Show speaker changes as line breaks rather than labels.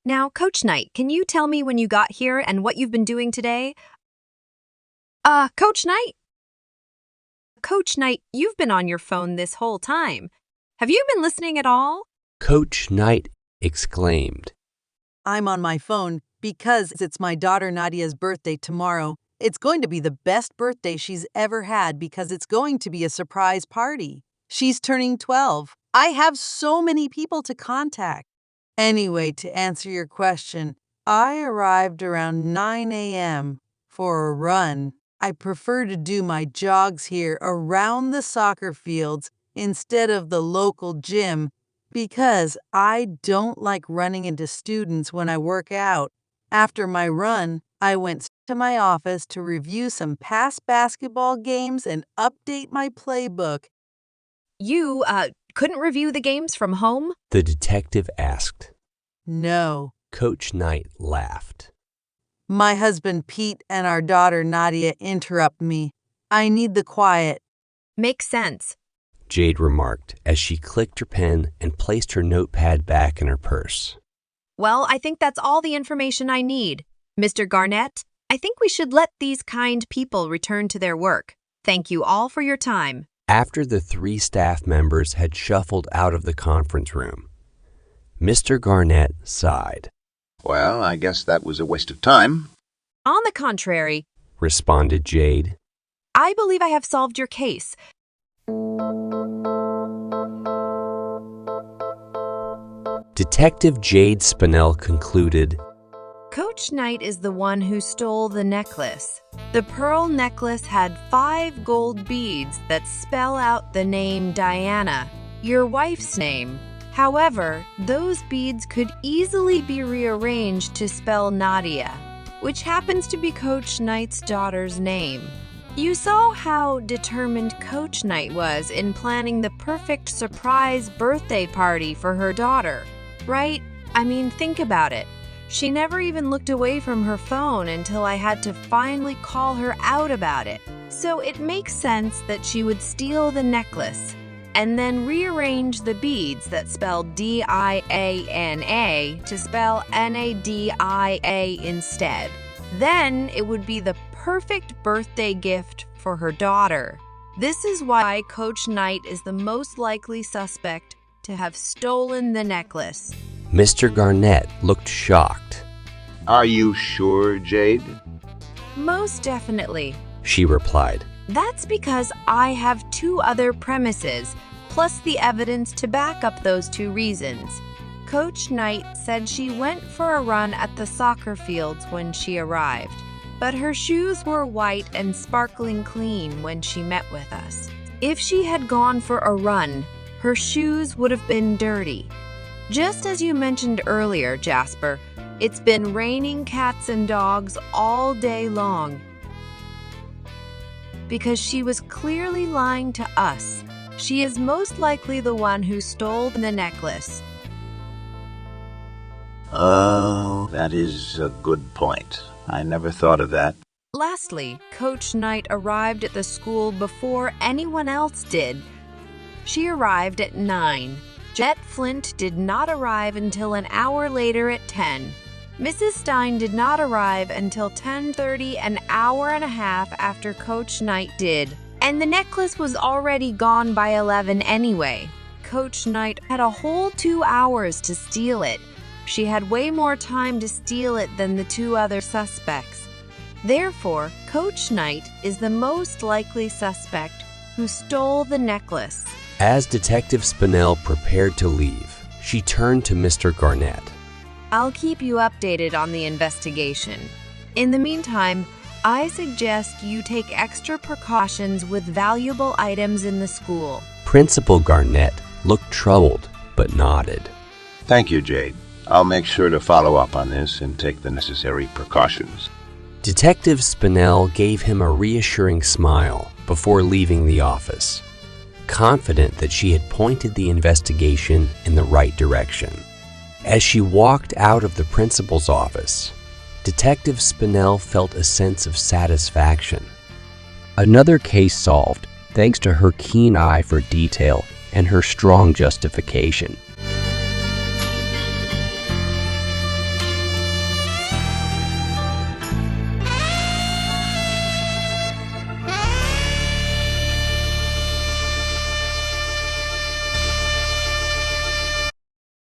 Now, Coach Knight, can you tell me when you got here and what you've been doing today? Coach Knight? Coach Knight, you've been on your phone this whole time. Have you been listening at all?
Coach Knight exclaimed.
I'm on my phone because it's my daughter Nadia's birthday tomorrow. It's going to be the best birthday she's ever had because it's going to be a surprise party. She's turning 12. I have so many people to contact. Anyway, to answer your question, I arrived around 9 a.m. for a run. I prefer to do my jogs here around the soccer fields instead of the local gym because I don't like running into students when I work out. After my run, I went to my office to review some past basketball games and update my playbook.
You, couldn't review the games from home?
The detective asked.
No.
Coach Knight laughed.
My husband Pete and our daughter Nadia interrupt me. I need the quiet.
Makes sense.
Jade remarked as she clicked her pen and placed her notepad back in her purse.
Well, I think that's all the information I need. Mr. Garnett, I think we should let these kind people return to their work. Thank you all for your time.
After the 3 staff members had shuffled out of the conference room, Mr. Garnett sighed.
Well, I guess that was a waste of time.
On the contrary,
responded Jade.
I believe I have solved your case.
Detective Jade Spinell concluded,
Coach Knight is the one who stole the necklace. The pearl necklace had 5 gold beads that spell out the name Diana, your wife's name. However, those beads could easily be rearranged to spell Nadia, which happens to be Coach Knight's daughter's name. You saw how determined Coach Knight was in planning the perfect surprise birthday party for her daughter, right? I mean, think about it. She never even looked away from her phone until I had to finally call her out about it. So it makes sense that she would steal the necklace and then rearrange the beads that spell D-I-A-N-A to spell N-A-D-I-A instead. Then it would be the perfect birthday gift for her daughter. This is why Coach Knight is the most likely suspect to have stolen the necklace.
Mr. Garnett looked shocked.
Are you sure, Jade?
Most definitely,
she replied.
That's because I have 2 other premises, plus the evidence to back up those 2 reasons. Coach Knight said she went for a run at the soccer fields when she arrived, but her shoes were white and sparkling clean when she met with us. If she had gone for a run, her shoes would have been dirty. Just as you mentioned earlier, Jasper, it's been raining cats and dogs all day long. Because she was clearly lying to us, she is most likely the one who stole the necklace.
Oh, that is a good point. I never thought of that.
Lastly, Coach Knight arrived at the school before anyone else did. She arrived at 9. Jet Flint did not arrive until an hour later at 10. Mrs. Stein did not arrive until 10:30, an hour and a half after Coach Knight did. And the necklace was already gone by 11 anyway. Coach Knight had a whole 2 hours to steal it. She had way more time to steal it than the 2 other suspects. Therefore, Coach Knight is the most likely suspect who stole the necklace.
As Detective Spinell prepared to leave, she turned to Mr. Garnett.
I'll keep you updated on the investigation. In the meantime, I suggest you take extra precautions with valuable items in the school.
Principal Garnett looked troubled, but nodded.
Thank you, Jade. I'll make sure to follow up on this and take the necessary precautions.
Detective Spinell gave him a reassuring smile before leaving the office, confident that she had pointed the investigation in the right direction. As she walked out of the principal's office, Detective Spinell felt a sense of satisfaction. Another case solved thanks to her keen eye for detail and her strong justification.